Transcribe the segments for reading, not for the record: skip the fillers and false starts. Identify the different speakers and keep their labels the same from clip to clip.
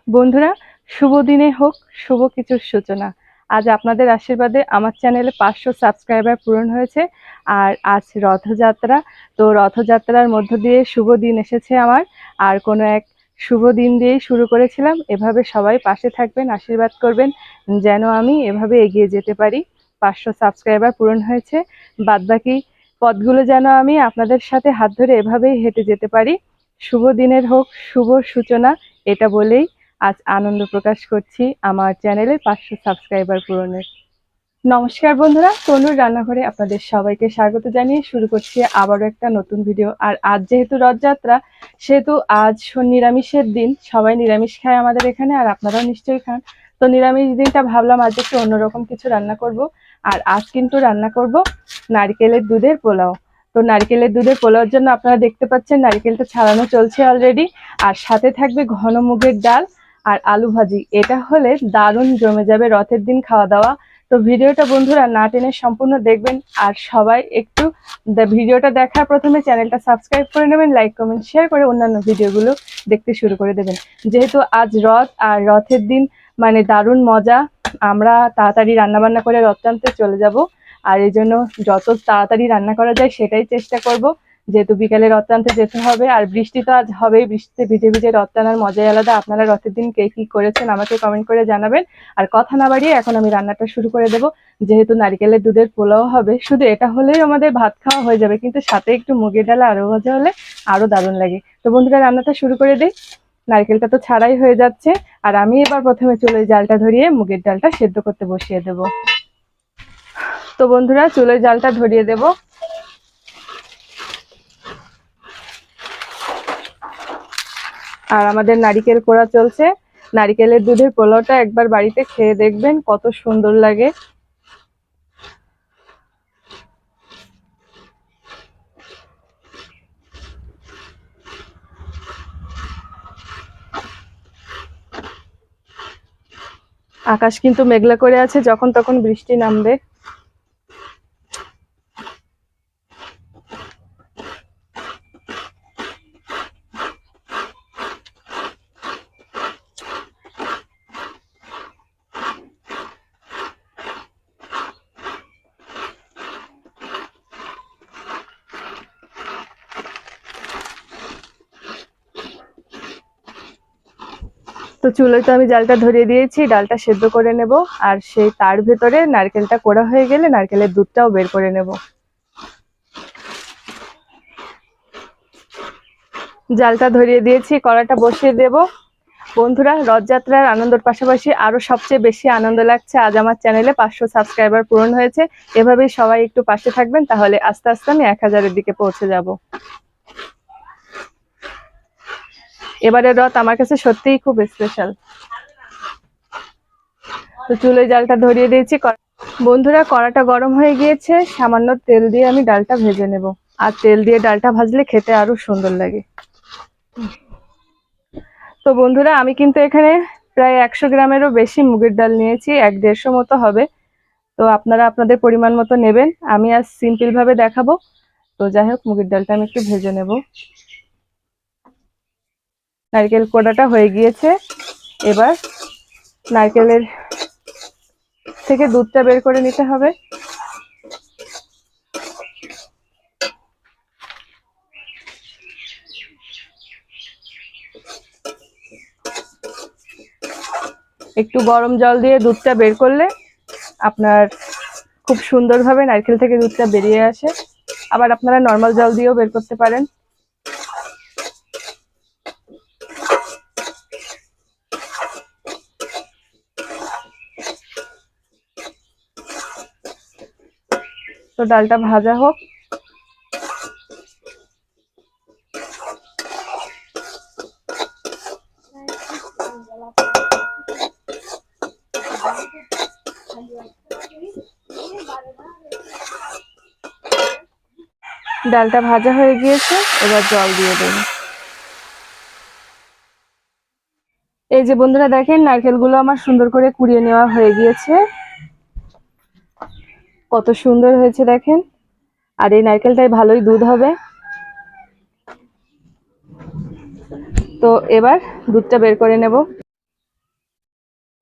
Speaker 1: বন্ধুরা, শুভ দিনে হোক শুভ কিছুর সূচনা। আজ আপনাদের আশীর্বাদে আমার চ্যানেলে 500 সাবস্ক্রাইবার পূরণ হয়েছে। আর আজ রথযাত্রা। তো রথযাত্রার মধ্য দিয়ে শুভ দিন এসেছে আমার। আর কোনো এক শুভ দিন দিয়েই শুরু করেছিলাম। এভাবে সবাই পাশে থাকবেন, আশীর্বাদ করবেন যেন আমি এভাবে এগিয়ে যেতে পারি। 500 সাবস্ক্রাইবার পূরণ হয়েছে, বাদবাকি পথগুলো যেন আমি আপনাদের সাথে হাত ধরে এভাবেই হেঁটে যেতে পারি। শুভ দিনের হোক শুভ সূচনা, এটা বলেই আজ আনন্দ প্রকাশ করছি আমার চ্যানেলে 500 সাবস্ক্রাইবার পূরণের। নমস্কার বন্ধুরা, তনুর রান্নাঘরে আপনাদের সবাইকে স্বাগত জানিয়ে শুরু করছি আবারও একটা নতুন ভিডিও। আর আজ যেহেতু রথযাত্রা, সেহেতু আজ নিরামিষের দিন। সবাই নিরামিষ খায় আমাদের এখানে, আর আপনারাও নিশ্চয়ই খান। তো নিরামিষ দিনটা ভাবলাম আজ একটু অন্যরকম কিছু রান্না করব। আর আজ কিন্তু রান্না করব নারকেলের দুধের পোলাও। তো নারকেলের দুধের পোলাওর জন্য আপনারা দেখতে পাচ্ছেন নারকেলটা ছাড়ানো চলছে অলরেডি। আর সাথে থাকবে ঘন মুগের ডাল আর আলু ভাজি। এটা হলে দারুণ জমে যাবে রথের দিন খাওয়া দাওয়া। তো ভিডিওটা বন্ধুরা না টেনে সম্পূর্ণ দেখবেন। আর সবাই একটু ভিডিওটা দেখার প্রথমে চ্যানেলটা সাবস্ক্রাইব করে নেবেন, লাইক কমেন্ট শেয়ার করে অন্যান্য ভিডিওগুলো দেখতে শুরু করে দেবেন। যেহেতু আজ রথ, আর রথের দিন মানে দারুণ মজা। আমরা তাড়াতাড়ি রান্নাবান্না করে রথ টানতে চলে যাব। আর এই জন্য যত তাড়াতাড়ি রান্না করা যায় সেটাই চেষ্টা করব, যেহেতু বিকালে রথ টানতে যেতে হবে। আর বৃষ্টি তো আজ হবেই, বৃষ্টিতে ভিজে ভিজে রথ টানার মজাই আলাদা। আপনারা রথের দিন কে কি করেছেন আমাকে কমেন্ট করে জানাবেন। আর কথা না বাড়িয়ে এখন আমি রান্নাটা শুরু করে দেব। যেহেতু নারকেলের দুধের পোলাও হবে, শুধু এটা হলেই আমাদের ভাত খাওয়া হয়ে যাবে, কিন্তু সাথে একটু মুগের ডাল আরো ভাজা হলে আরো দারুণ লাগে। তো বন্ধুরা, রান্নাটা শুরু করে দিই। নারকেলটা তো ছাড়াই হয়ে যাচ্ছে, আর আমি এবার প্রথমে চুলোয় জালটা ধরিয়ে মুগের ডালটা সেদ্ধ করতে বসিয়ে দেব। তো বন্ধুরা, চুলোয় জালটা ধরিয়ে দেব। আর আমাদের নারিকেল কোড়া চলছে। নারিকেলের দুধের পোলাওটা একবার বাড়িতে খেয়ে দেখবেন, কত সুন্দর লাগে। আকাশ কিন্তু মেঘলা করে আছে, যখন তখন বৃষ্টি নামবে। তো চুলোয় তো আমি জালটা ধরিয়ে দিয়েছি, ডালটা সেদ্ধ করে নেব। আর সেই তার ভেতরে নারকেলটা কোড়া হয়ে গেলে নারকেলের দুধটাও বের করে নেব। জালটা ধরিয়ে দিয়েছি, কড়াটা বসিয়ে দেব। বন্ধুরা, রথযাত্রার আনন্দের পাশাপাশি আরো সবচেয়ে বেশি আনন্দ লাগছে আজ আমার চ্যানেলে 500 সাবস্ক্রাইবার পূরণ হয়েছে। এভাবেই সবাই একটু পাশে থাকবেন, তাহলে আস্তে আস্তে আমি 1000-এর দিকে পৌঁছে যাব। এবারের রথ আমার কাছে সত্যিই খুব স্পেশাল। তো চুলোয় জালটা ধরিয়ে দিয়েছি। বন্ধুরা, কড়াটা গরম হয়ে গিয়েছে, সামান্য তেল দিয়ে আমি ডালটা ভেজে নেব। আর তেল দিয়ে ডালটা ভাজলে খেতে আরো সুন্দর লাগে। তো বন্ধুরা, আমি কিন্তু এখানে প্রায় 100 গ্রামেরও বেশি মুগের ডাল নিয়েছি, 1-150 মতো হবে। তো আপনারা আপনাদের পরিমাণ মতো নেবেন। আমি আজ সিম্পল ভাবে দেখাবো। তো যাই হোক, মুগের ডালটা আমি একটু ভেজে নেব। নারকেল কোড়াটা হয়ে গিয়েছে। এবার নারকেলের থেকে দুধটা বের করে নিতে হবে। একটু গরম জল দিয়ে দুধটা বের করলে আপনার খুব সুন্দরভাবে নারকেল থেকে দুধটা বেরিয়ে আসে। আবার আপনারা নর্মাল জল দিয়েও বের করতে পারেন। তো ডালটা ভাজা হোক। ডালটা ভাজা হয়ে গিয়েছে, এবার জল দিয়ে দেব। এই যে বন্ধুরা দেখেন, নারকেলগুলো আমার সুন্দর করে কুড়িয়ে নেওয়া হয়ে গিয়েছে। কত সুন্দর হয়েছে দেখেন। আর এই নারকেলটাই ভালোই দুধ হবে। তো এবার দুধটা বের করে নেব।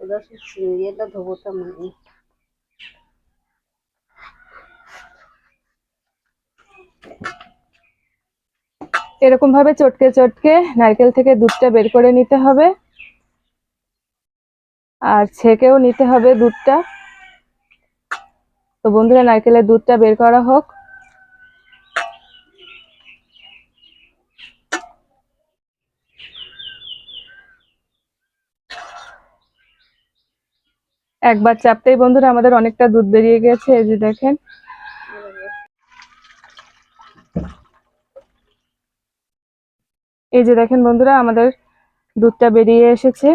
Speaker 2: এটা ধোবো তো মানে
Speaker 1: এরকম ভাবে চটকে চটকে নারকেল থেকে দুধটা বের করে নিতে হবে, আর ছেঁকেও নিতে হবে দুধটা। তো বন্ধুরা, নারকেলের দুধটা বের করা হোক। একবার চাপতেই বন্ধুরা আমাদের অনেকটা দুধ বেরিয়ে গেছে, এই যে দেখেন। এই যে দেখেন বন্ধুরা, আমাদের দুধটা বেরিয়ে এসেছে।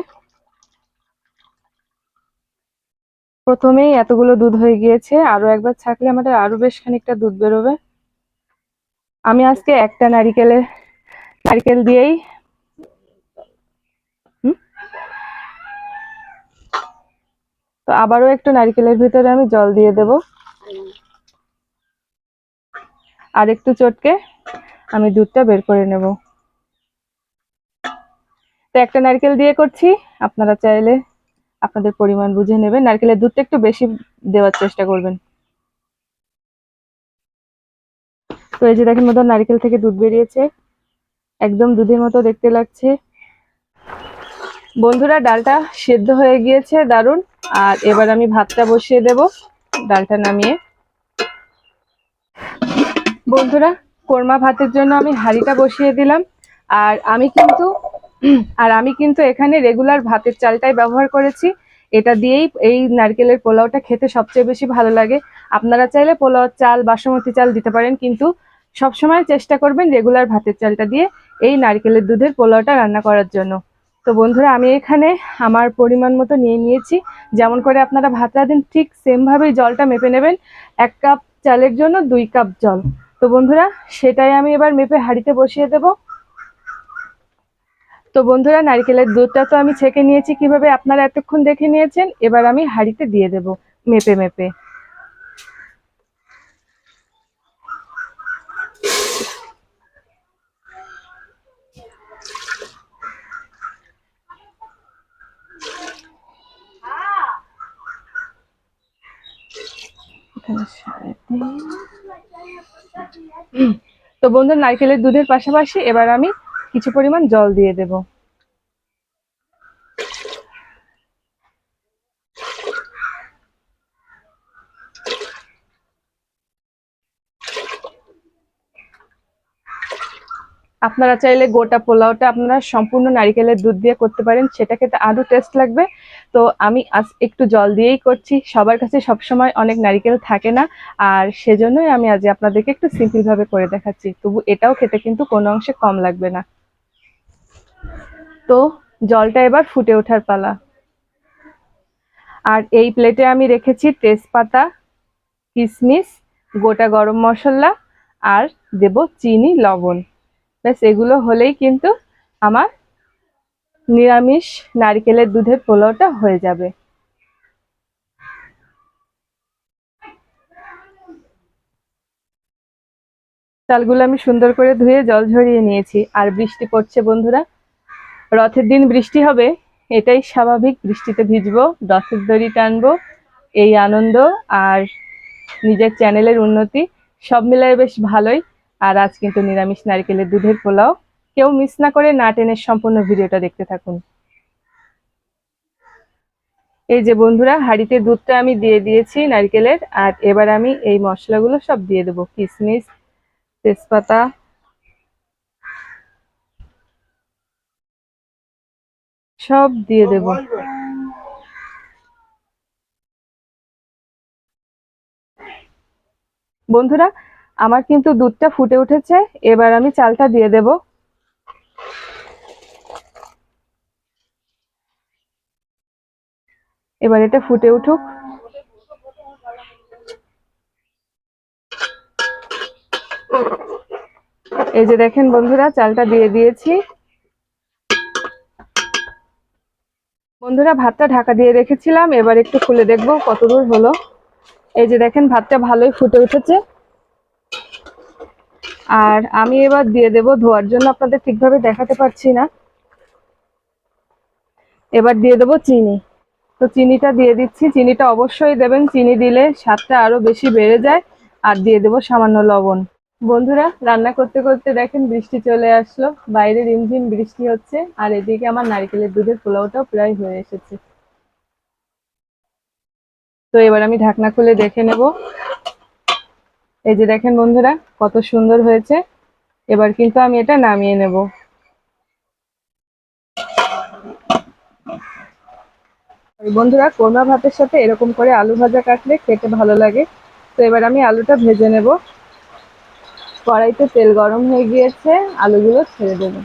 Speaker 1: প্রথমেই এতগুলো দুধ হয়ে গিয়েছে, আরো একবার ছাকলে আমাদের আরো বেশ খানিকটা দুধ বেরোবে। আমি আজকে একটা নারকেল দিয়েই তো আবারও একটু নারকেলের ভিতরে আমি জল দিয়ে দেব, আর একটু চটকে আমি দুধটা বের করে নেব। তো একটা নারকেল দিয়ে করছি, আপনারা চাইলে আপনাদের পরিমাণ বুঝে নেবেন। নারকেলের দুধটা একটু বেশি দেওয়ার চেষ্টা করবেন। তো এই যে দেখেন মতো নারকেল থেকে দুধ বেরিয়েছে, একদম দুধের মতো দেখতে লাগছে। বন্ধুরা, ডালটা সেদ্ধ হয়ে গিয়েছে দারুণ। আর এবার আমি ভাতটা বসিয়ে দেব, ডালটা নামিয়ে। বন্ধুরা, কোরমা ভাতের জন্য আমি হাঁড়িটা বসিয়ে দিলাম। আর আমি কিন্তু এখানে রেগুলার ভাতের চালটাই ব্যবহার করেছি। এটা দিয়েই এই নারকেলের পোলাওটা খেতে সবচেয়ে বেশি ভালো লাগে। আপনারা চাইলে পোলাওর চাল, বাসমতি চাল দিতে পারেন, কিন্তু সবসময় চেষ্টা করবেন রেগুলার ভাতের চালটা দিয়ে এই নারকেলের দুধের পোলাওটা রান্না করার জন্য। তো বন্ধুরা, আমি এখানে আমার পরিমাণ মতো নিয়ে নিয়েছি। যেমন করে আপনারা ভাত রাঁধেন ঠিক সেম ভাবেই জলটা মেপে নেবেন। 1 কাপ চালের জন্য 2 কাপ জল। তো বন্ধুরা, সেটাই আমি এবার মেপে হাঁড়িতে বসিয়ে দেব। তো বন্ধুরা, নারকেলের দুধটা তো আমি ছেঁকে নিয়েছি, কিভাবে আপনারা এতক্ষণ দেখে নিয়েছেন। এবার আমি হাঁড়িতে দিয়ে দেব মেপে মেপে। তো বন্ধু, নারকেলের দুধের পাশাপাশি এবার আমি কিছু পরিমাণ জল দিয়ে দেব। আপনারা চাইলে গোটা পোলাওটা আপনারা সম্পূর্ণ নারকেলের দুধ দিয়ে করতে পারেন, সেটা খেতে আরো টেস্ট লাগবে। তো আমি আজ একটু জল দিয়েই করছি, সবার কাছে সবসময় অনেক নারকেল থাকে না, আর সেজন্যই আমি আজ আপনাদেরকে একটু সিম্পল ভাবে করে দেখাচ্ছি। তবু এটাও খেতে কিন্তু কোনো অংশে কম লাগবে না। তো জলটা এবার ফুটে ওঠার পালা। আর এই প্লেটে আমি রেখেছি তেজপাতা, কিশমিশ, গোটা গরম মশলা, আর দেব চিনি, লবণ। ব্যাস এগুলো হলেই কিন্তু আমার নিরামিষ নারকেলের দুধের পোলাওটা হয়ে যাবে। চালগুলো আমি সুন্দর করে ধুয়ে জল ঝরিয়ে নিয়েছি। আর বৃষ্টি পড়ছে বন্ধুরা, রথের দিন বৃষ্টি হবে, এটাই স্বাভাবিক। বৃষ্টিতে ভিজবো, রথের দড়ি টানবো, এই আনন্দ আর নিজের চ্যানেলের উন্নতি সব মিলায় বেশ ভালোই। আর আজ কিন্তু নিরামিষ নারকেলের দুধের পোলাও। কেউ মিস না করে না টেনে সম্পূর্ণ ভিডিওটা দেখতে থাকুন। এই যে বন্ধুরা, হাঁড়িতে দুধটা আমি দিয়ে দিয়েছি নারকেলের। আর এবার আমি এই মশলাগুলো সব দিয়ে দেবো, কিশমিশ, তেজপাতা, সব দিয়ে দেব। বন্ধুরা, আমার কিন্তু দুধটা ফুটে উঠেছে, এবার আমি চালটা দিয়ে দেব। এবার এটা ফুটে উঠুক। এই যে দেখেন বন্ধুরা, চালটা দিয়ে দিয়েছি। বন্ধুরা, ভাতটা ঢাকা দিয়ে রেখেছিলাম, এবার একটু খুলে দেখবো কতদূর হলো। এই যে দেখেন, ভাতটা ভালোই ফুটে উঠেছে। আর আমি এবার দিয়ে দেব, ধোয়ার জন্য আপনাদের ঠিকভাবে দেখাতে পারছি না, এবার দিয়ে দেবো চিনি। তো চিনিটা দিয়ে দিচ্ছি, চিনিটা অবশ্যই দেবেন, চিনি দিলে স্বাদটা আরো বেশি বেড়ে যায়। আর দিয়ে দেবো সামান্য লবণ। বন্ধুরা, রান্না করতে করতে দেখেন বৃষ্টি চলে আসলো, বাইরে রিমঝিম বৃষ্টি হচ্ছে, আর এদিকে আমার নারকেলের দুধের পোলাওটাও প্রায় হয়ে এসেছে। তো এবার আমি ঢাকনা খুলে দেখে নেব। এই যে দেখেন বন্ধুরা, কত সুন্দর হয়েছে। এবার কিন্তু আমি এটা নামিয়ে নেব। বন্ধুরা, কোরমা ভাতের সাথে এরকম করে আলু ভাজা কাটলে খেতে ভালো লাগে। তো এবার আমি আলুটা ভেজে নেব। কড়াইতে তেল গরম হয়ে গিয়েছে, আলুগুলো ছেড়ে দেবো।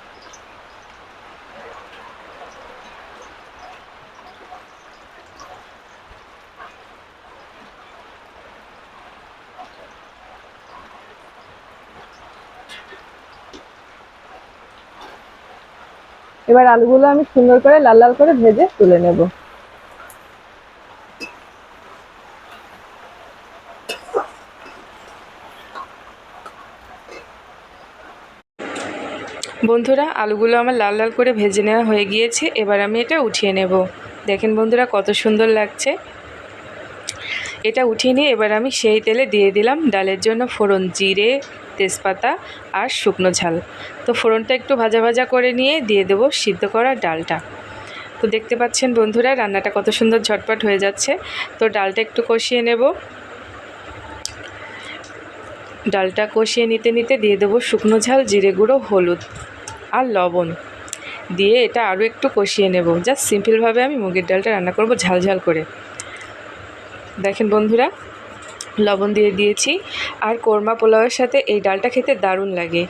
Speaker 1: এবার আলুগুলো আমি সুন্দর করে লাল লাল করে ভেজে তুলে নেব। বন্ধুরা, আলুগুলো আমার লাল লাল করে ভেজে নেওয়া হয়ে গিয়েছে। এবার আমি এটা উঠিয়ে নেব। দেখেন বন্ধুরা, কত সুন্দর লাগছে। এটা উঠিয়ে নিয়ে এবার আমি সেই তেলে দিয়ে দিলাম ডালের জন্য ফোড়ন, জিরে, তেজপাতা আর শুকনো ঝাল। তো ফোড়নটা একটু ভাজা ভাজা করে নিয়ে দিয়ে দেবো সিদ্ধ করা ডালটা। তো দেখতে পাচ্ছেন বন্ধুরা, রান্নাটা কত সুন্দর ঝটপট হয়ে যাচ্ছে। তো ডালটা একটু কষিয়ে নেব। ডালটা কষিয়ে নিতে নিতে দিয়ে দেবো শুকনো ঝাল, জিরে গুঁড়ো, হলুদ আর লবণ দিয়ে এটা আরও একটু কষিয়ে নেব। জাস্ট সিম্পলভাবে আমি মুগের ডালটা রান্না করব ঝাল ঝাল করে। দেখেন বন্ধুরা, লবণ দিয়ে দিয়েছি। আর কোরমা পোলাওয়ের সাথে এই ডালটা খেতে দারুণ লাগে।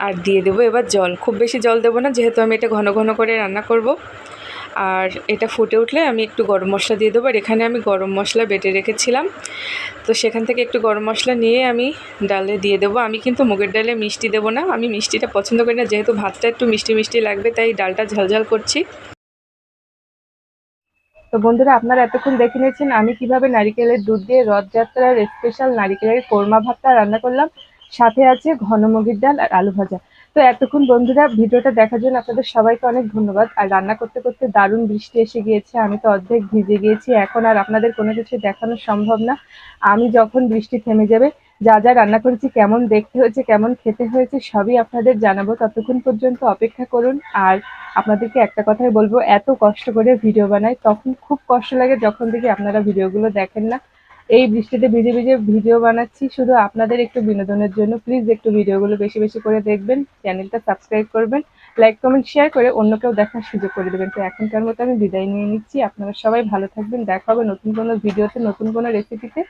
Speaker 1: আর দিয়ে দেবো এবার জল। খুব বেশি জল দেবো না, যেহেতু আমি এটা ঘন ঘন করে রান্না করব। আর এটা ফুটে উঠলে আমি একটু গরম মশলা দিয়ে দেবো। আর এখানে আমি গরম মশলা বেটে রেখেছিলাম, তো সেখান থেকে একটু গরম মশলা নিয়ে আমি ডালে দিয়ে দেবো। আমি কিন্তু মুগের ডালে মিষ্টি দেবো না, আমি মিষ্টিটা পছন্দ করি না, যেহেতু ভাতটা একটু মিষ্টি মিষ্টি লাগবে, তাই ডালটা ঝালঝাল করছি। তো বন্ধুরা, আপনারা এতক্ষণ দেখে নিয়েছেন আমি কিভাবে নারিকেলের দুধ দিয়ে রথযাত্রার স্পেশাল নারিকেলের কোরমা ভাতটা রান্না করলাম। সাথে আছে ঘন মুগের ডাল আর আলু ভাজা। তো এতক্ষণ বন্ধুরা ভিডিওটা দেখার জন্য আপনাদের সবাইকে অনেক ধন্যবাদ। আর রান্না করতে করতে দারুণ বৃষ্টি এসে গিয়েছে, আমি তো অর্ধেক ভিজে গিয়েছি। এখন আর আপনাদের কোনো কিছু দেখানো সম্ভব না। আমি যখন বৃষ্টি থেমে যাবে, যা যা রান্না করেছি, কেমন দেখতে হয়েছে, কেমন খেতে হয়েছে, সবই আপনাদের জানাবো। ততক্ষণ পর্যন্ত অপেক্ষা করুন। আর আপনাদেরকে একটা কথাই বলবো, এত কষ্ট করে ভিডিও বানাই, তখন খুব কষ্ট লাগে যখন দেখি আপনারা ভিডিওগুলো দেখেন না। এই বৃষ্টিতে ভিজে ভিজে ভিডিও বানাচ্ছি শুধু আপনাদের একটু বিনোদনের জন্য। প্লিজ একটু ভিডিওগুলো বেশি বেশি করে দেখবেন, চ্যানেলটা সাবস্ক্রাইব করবেন, লাইক কমেন্ট শেয়ার করে অন্যকেও দেখার সুযোগ করে দেবেন। তো এখনকার মতো আমি বিদায় নিয়ে নিচ্ছি। আপনারা সবাই ভালো থাকবেন। দেখা হবে নতুন কোনো ভিডিওতে, নতুন কোনো রেসিপিতে।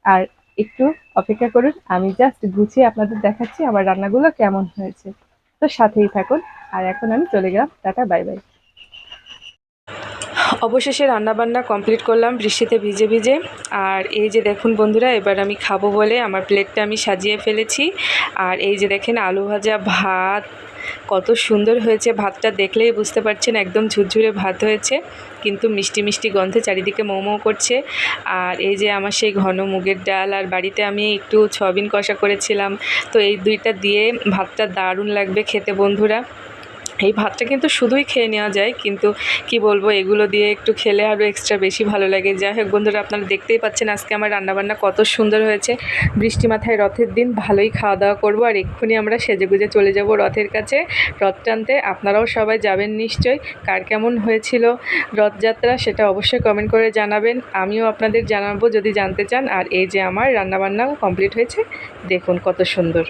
Speaker 1: আর একটু অপেক্ষা করুন, আমি জাস্ট গুছিয়ে আপনাদের দেখাচ্ছি আমার রান্নাগুলো কেমন হয়েছে। তো সাথেই থাকুন। আর এখন আমি চলে গেলাম, টাটা, বাই বাই। অবশেষে রান্নাবান্না কমপ্লিট করলাম বৃষ্টিতে ভিজে ভিজে। আর এই যে দেখুন বন্ধুরা, এবার আমি খাবো বলে আমার প্লেটটা আমি সাজিয়ে ফেলেছি। আর এই যে দেখেন আলু ভাজা, ভাত কত সুন্দর হয়েছে। ভাতটা দেখলেই বুঝতে পারছেন একদম ঝুরঝুরে ভাত হয়েছে, কিন্তু মিষ্টি মিষ্টি গন্ধে চারিদিকে মৌ মৌ করছে। আর এই যে আমার সেই ঘন মুগের ডাল, আর বাড়িতে আমি একটু সয়াবিন কষা করেছিলাম। তো এই দুইটা দিয়ে ভাতটা দারুণ লাগবে খেতে বন্ধুরা। এই ভাতটা কিন্তু শুধুই খেয়ে নেওয়া যায়, কিন্তু কি বলবো, এগুলো দিয়ে একটু খেলে আরও এক্সট্রা বেশি ভালো লাগে। যাই হোক বন্ধুরা, আপনারা দেখতেই পাচ্ছেন আজকে আমার রান্নাবান্না কত সুন্দর হয়েছে। বৃষ্টি মাথায় রথের দিন ভালোই খাওয়া দাওয়া করবো। আর এক্ষুনি আমরা সেজেগুজে চলে যাব রথের কাছে, রথ টানতে। আপনারাও সবাই যাবেন নিশ্চয়ই। কার কেমন হয়েছিল রথযাত্রা সেটা অবশ্যই কমেন্ট করে জানাবেন, আমিও আপনাদের জানাবো যদি জানতে চান। আর এই যে আমার রান্নাবান্না কমপ্লিট হয়েছে, দেখুন কত সুন্দর।